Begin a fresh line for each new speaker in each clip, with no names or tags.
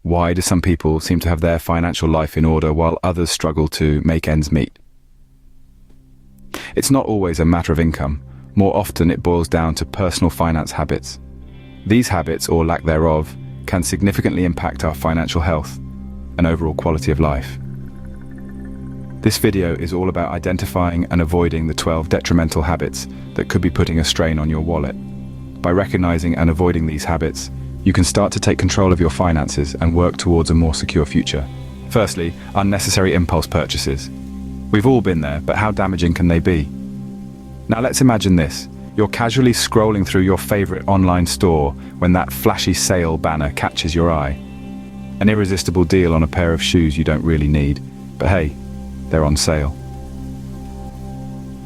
Why do some people seem to have their financial life in order while others struggle to make ends meet? It's not always a matter of income. More often it boils down to personal finance habits. These habits, or lack thereof, can significantly impact our financial health and overall quality of life. This video is all about identifying and avoiding the 12 detrimental habits that could be putting a strain on your wallet. By recognizing and avoiding these habits, you can start to take control of your finances and work towards a more secure future. Firstly, unnecessary impulse purchases. We've all been there, but how damaging can they be? Now let's imagine this. You're casually scrolling through your favorite online store when that flashy sale banner catches your eye. An irresistible deal on a pair of shoes you don't really need, but hey, they're on sale.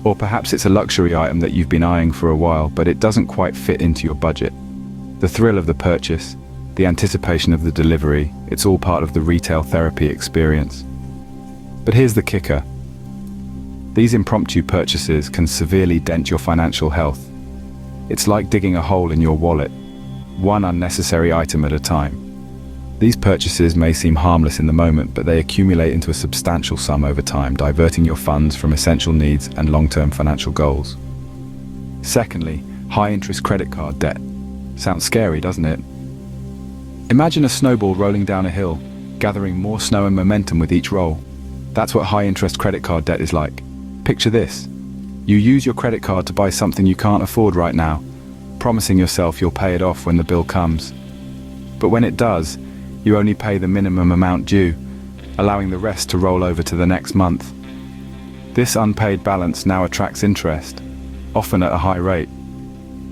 Or perhaps it's a luxury item that you've been eyeing for a while, but it doesn't quite fit into your budget. The thrill of the purchase, the anticipation of the delivery, it's all part of the retail therapy experience. But here's the kicker. These impromptu purchases can severely dent your financial health. It's like digging a hole in your wallet, one unnecessary item at a time. These purchases may seem harmless in the moment, but they accumulate into a substantial sum over time, diverting your funds from essential needs and long-term financial goals. Secondly, high-interest credit card debt. Sounds scary, doesn't it? Imagine a snowball rolling down a hill, gathering more snow and momentum with each roll. That's what high-interest credit card debt is like. Picture this. You use your credit card to buy something you can't afford right now, promising yourself you'll pay it off when the bill comes. But when it does, you only pay the minimum amount due, allowing the rest to roll over to the next month. This unpaid balance now attracts interest, often at a high rate.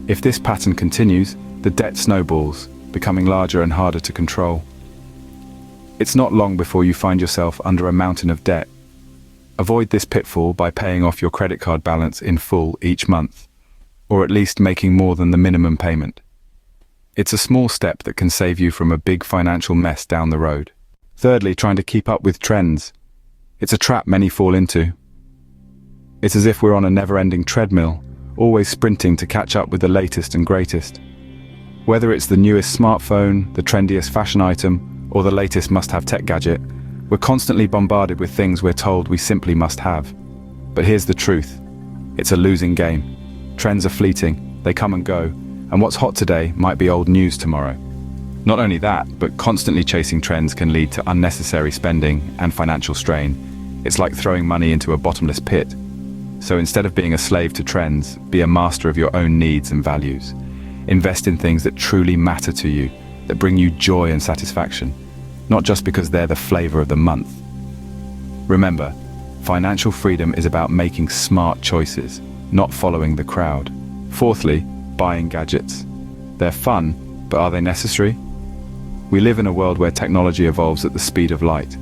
If this pattern continues, the debt snowballs, becoming larger and harder to control. It's not long before you find yourself under a mountain of debt. Avoid this pitfall by paying off your credit card balance in full each month, or at least making more than the minimum payment. It's a small step that can save you from a big financial mess down the road. Thirdly, trying to keep up with trends. It's a trap many fall into. It's as if we're on a never-ending treadmill, always sprinting to catch up with the latest and greatest. Whether it's the newest smartphone, the trendiest fashion item, or the latest must-have tech gadget, we're constantly bombarded with things we're told we simply must have. But here's the truth. It's a losing game. Trends are fleeting, they come and go, and what's hot today might be old news tomorrow. Not only that, but constantly chasing trends can lead to unnecessary spending and financial strain. It's like throwing money into a bottomless pit. So instead of being a slave to trends, be a master of your own needs and values. Invest in things that truly matter to you, that bring you joy and satisfaction, not just because they're the flavor of the month. Remember, financial freedom is about making smart choices, not following the crowd. Fourthly, buying gadgets. They're fun, but are they necessary? We live in a world where technology evolves at the speed of light.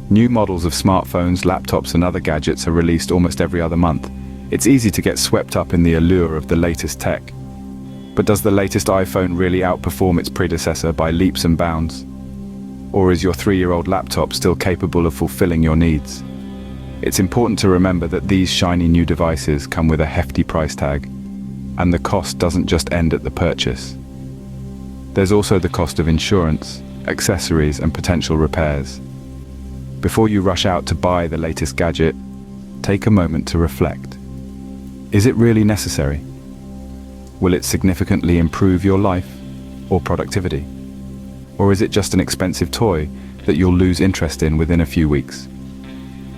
New models of smartphones, laptops, and other gadgets are released almost every other month. It's easy to get swept up in the allure of the latest tech. But does the latest iPhone really outperform its predecessor by leaps and bounds? Or is your 3-year-old laptop still capable of fulfilling your needs? It's important to remember that these shiny new devices come with a hefty price tag, and the cost doesn't just end at the purchase. There's also the cost of insurance, accessories, and potential repairs. Before you rush out to buy the latest gadget, take a moment to reflect. Is it really necessary? Will it significantly improve your life or productivity? Or is it just an expensive toy that you'll lose interest in within a few weeks?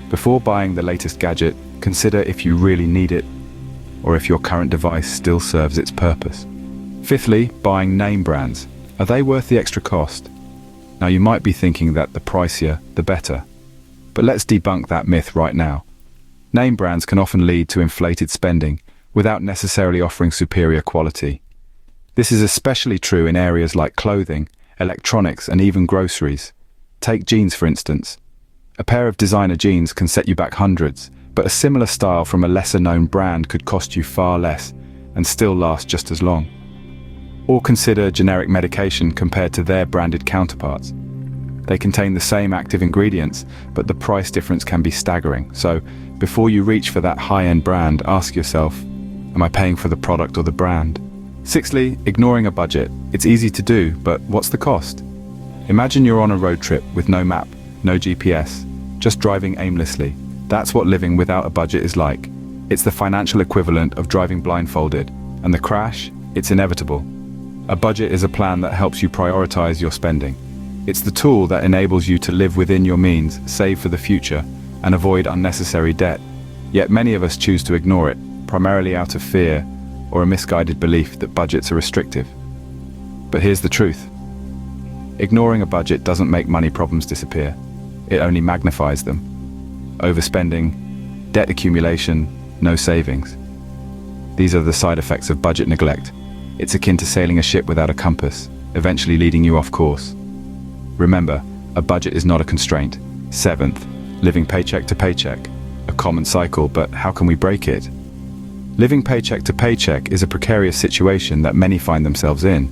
Before buying the latest gadget, consider if you really need it, or if your current device still serves its purpose. Fifthly, buying name brands. Are they worth the extra cost? Now you might be thinking that the pricier, the better. But let's debunk that myth right now. Name brands can often lead to inflated spending without necessarily offering superior quality. This is especially true in areas like clothing, electronics, and even groceries. Take jeans, for instance. A pair of designer jeans can set you back hundreds, but a similar style from a lesser-known brand could cost you far less and still last just as long. Or consider generic medication compared to their branded counterparts. They contain the same active ingredients, but the price difference can be staggering. So, before you reach for that high-end brand, ask yourself, am I paying for the product or the brand? Sixthly, ignoring a budget. It's easy to do, but what's the cost? Imagine you're on a road trip with no map, no GPS, just driving aimlessly. That's what living without a budget is like. It's the financial equivalent of driving blindfolded, and the crash, it's inevitable. A budget is a plan that helps you prioritize your spending. It's the tool that enables you to live within your means, save for the future, and avoid unnecessary debt. Yet many of us choose to ignore it, primarily out of fear or a misguided belief that budgets are restrictive. But here's the truth. Ignoring a budget doesn't make money problems disappear. It only magnifies them. Overspending, debt accumulation, no savings. These are the side effects of budget neglect. It's akin to sailing a ship without a compass, eventually leading you off course. Remember, a budget is not a constraint. Seventh, living paycheck to paycheck. A common cycle, but how can we break it? Living paycheck to paycheck is a precarious situation that many find themselves in.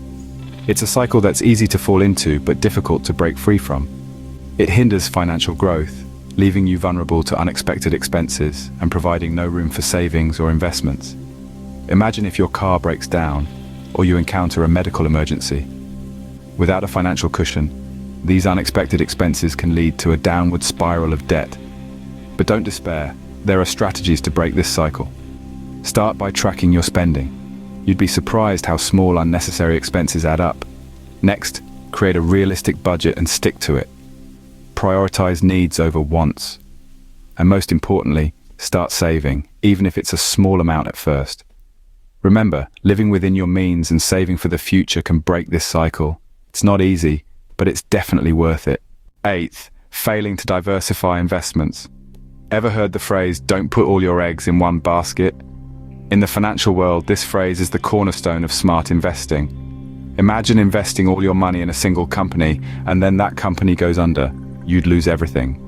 It's a cycle that's easy to fall into, but difficult to break free from. It hinders financial growth, leaving you vulnerable to unexpected expenses and providing no room for savings or investments. Imagine if your car breaks down, or you encounter a medical emergency. Without a financial cushion, these unexpected expenses can lead to a downward spiral of debt. But don't despair, there are strategies to break this cycle. Start by tracking your spending. You'd be surprised how small unnecessary expenses add up. Next, create a realistic budget and stick to it. Prioritize needs over wants. And most importantly, start saving, even if it's a small amount at first. Remember, living within your means and saving for the future can break this cycle. It's not easy, but it's definitely worth it. Eighth, failing to diversify investments. Ever heard the phrase, "Don't put all your eggs in one basket"? In the financial world, this phrase is the cornerstone of smart investing. Imagine investing all your money in a single company, and then that company goes under. You'd lose everything.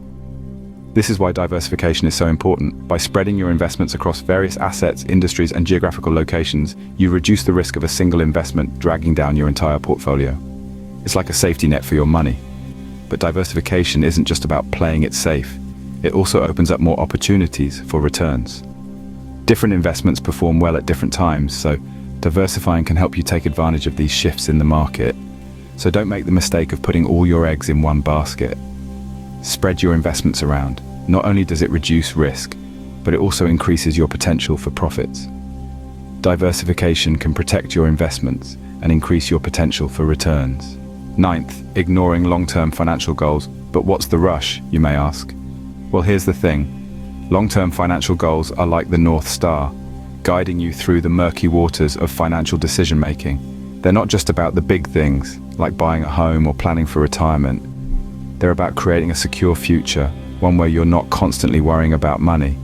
This is why diversification is so important. By spreading your investments across various assets, industries, and geographical locations, you reduce the risk of a single investment dragging down your entire portfolio. It's like a safety net for your money. But diversification isn't just about playing it safe. It also opens up more opportunities for returns. Different investments perform well at different times, so diversifying can help you take advantage of these shifts in the market. So don't make the mistake of putting all your eggs in one basket. Spread your investments around. Not only does it reduce risk, but it also increases your potential for profits. Diversification can protect your investments and increase your potential for returns. Ninth, ignoring long-term financial goals. But what's the rush, you may ask? Well, here's the thing. Long-term financial goals are like the North Star, guiding you through the murky waters of financial decision-making. They're not just about the big things, like buying a home or planning for retirement. They're about creating a secure future, one where you're not constantly worrying about money.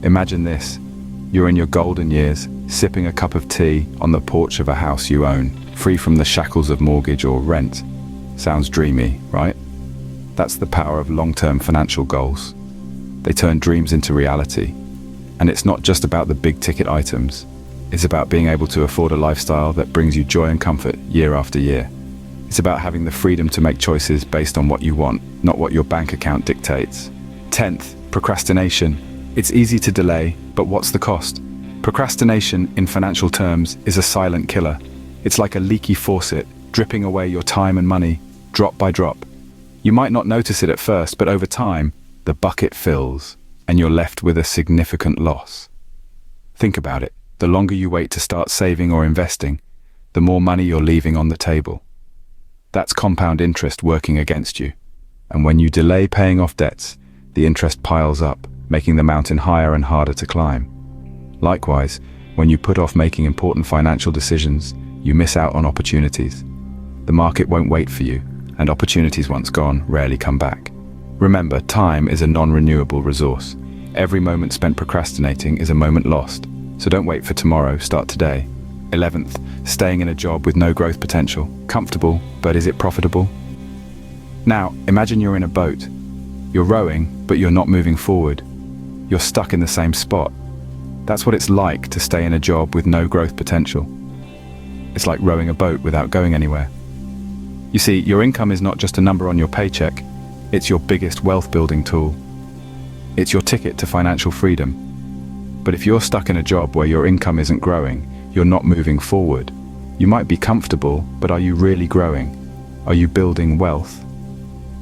Imagine this. You're in your golden years, sipping a cup of tea on the porch of a house you own, free from the shackles of mortgage or rent. Sounds dreamy, right? That's the power of long-term financial goals. They turn dreams into reality. And it's not just about the big-ticket items. It's about being able to afford a lifestyle that brings you joy and comfort year after year. It's about having the freedom to make choices based on what you want, not what your bank account dictates. 10th, procrastination. It's easy to delay, but what's the cost? Procrastination, in financial terms, is a silent killer. It's like a leaky faucet, dripping away your time and money, drop by drop. You might not notice it at first, but over time, the bucket fills, and you're left with a significant loss. Think about it. The longer you wait to start saving or investing, the more money you're leaving on the table. That's compound interest working against you. And when you delay paying off debts, the interest piles up, making the mountain higher and harder to climb. Likewise, when you put off making important financial decisions, you miss out on opportunities. The market won't wait for you, and opportunities once gone rarely come back. Remember, time is a non-renewable resource. Every moment spent procrastinating is a moment lost. So don't wait for tomorrow, start today. 11th, staying in a job with no growth potential. Comfortable, but is it profitable? Now, imagine you're in a boat. You're rowing, but you're not moving forward. You're stuck in the same spot. That's what it's like to stay in a job with no growth potential. It's like rowing a boat without going anywhere. You see, your income is not just a number on your paycheck. It's your biggest wealth-building tool. It's your ticket to financial freedom. But if you're stuck in a job where your income isn't growing, you're not moving forward. You might be comfortable, but are you really growing? Are you building wealth?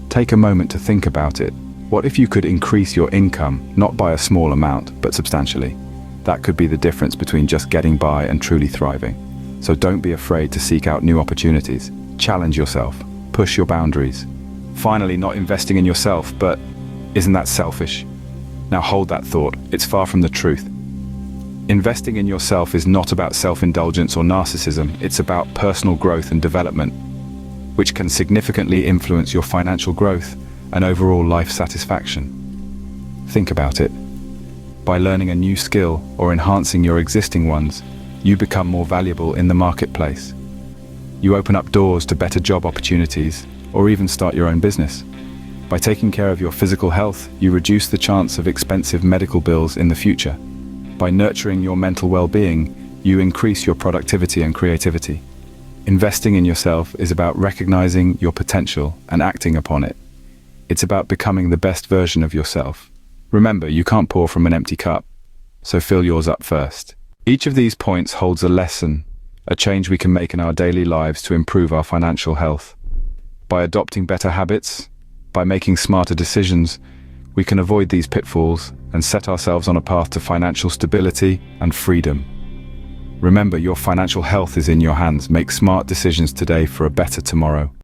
Take a moment to think about it. What if you could increase your income, not by a small amount, but substantially? That could be the difference between just getting by and truly thriving. So don't be afraid to seek out new opportunities. Challenge yourself. Push your boundaries. Finally, not investing in yourself, but isn't that selfish? Now hold that thought. It's far from the truth. Investing in yourself is not about self-indulgence or narcissism. It's about personal growth and development, which can significantly influence your financial growth and overall life satisfaction. Think about it. By learning a new skill or enhancing your existing ones, you become more valuable in the marketplace. You open up doors to better job opportunities, or even start your own business. By taking care of your physical health, you reduce the chance of expensive medical bills in the future. By nurturing your mental well-being, you increase your productivity and creativity. Investing in yourself is about recognizing your potential and acting upon it. It's about becoming the best version of yourself. Remember, you can't pour from an empty cup, so fill yours up first. Each of these points holds a lesson, a change we can make in our daily lives to improve our financial health. By adopting better habits, by making smarter decisions, we can avoid these pitfalls and set ourselves on a path to financial stability and freedom. Remember, your financial health is in your hands. Make smart decisions today for a better tomorrow.